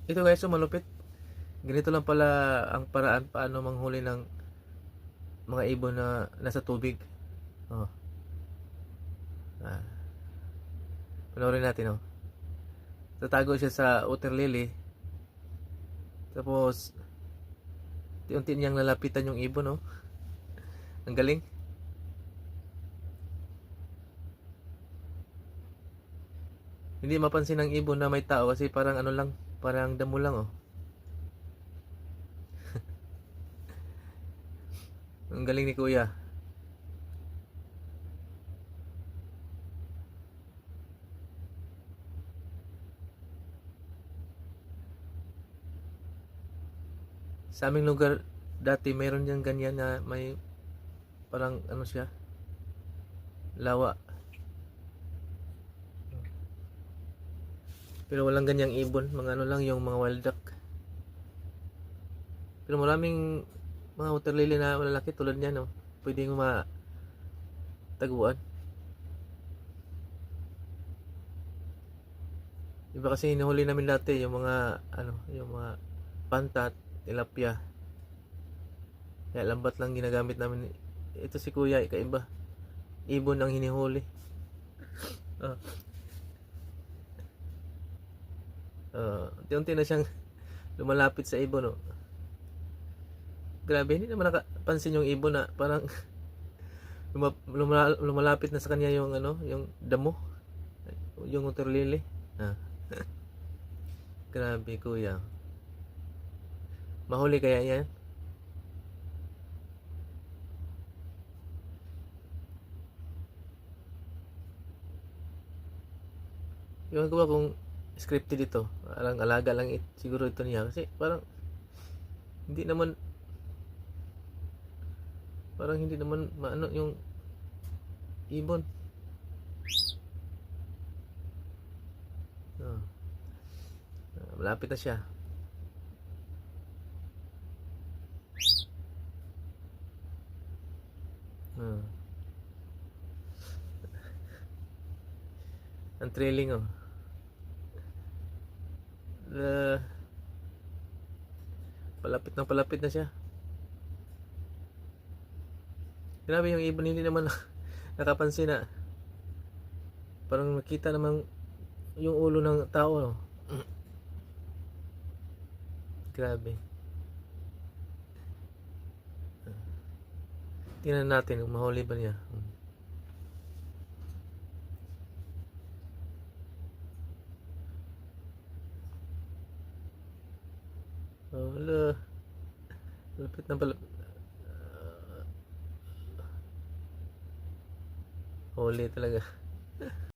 Ito guys, so malupit. Ganito lang pala ang paraan paano manghuli ng mga ibon na nasa tubig. Oh, ah, panoorin natin oh. Tatago siya sa water lily. Tapos, unti niyang lalapitan yung ibon oh. Ang galing. Hindi mapansin ng ibon na may tao kasi parang ano lang, parang damo lang oh. Ang galing ni Kuya. Sa aming lugar dati mayroon diyang ganyan na may parang ano siya, lawa. Pero walang ganyang ibon, mga ano lang yung mga wild duck. Pero maraming mga water lily na malalaki tulad niyan no. Pwedeng mataguan. Iba kasi hinuhuli namin dati yung mga ano, yung mga pantat, tilapia. Kaya lambat lang ginagamit namin. Ito si Kuya, ikaiba. Ibon ang hinihuli. Uh, unti-unti na siyang lumalapit sa ibon no. Grabe, hindi naman nakapansin yung ibon na parang lumalapit na sa kanya yung ano, yung damo, yung water lily. Ah, grabe Kuya. Mahuli kaya yan? Ewan ko ba kung scripted ito. Parang alaga lang siguro ito niya. Kasi hindi naman, parang hindi naman maano yung ibon. Oh, malapit na siya. Oh, ang trailing oh. Uh, palapit na siya. Grabe yung ibon, hindi naman nakapansin na parang nakita naman yung ulo ng tao no? Grabe. Tingnan natin kung mahuli ba niya. Oh, hala. Lapit na pala. Huli talaga.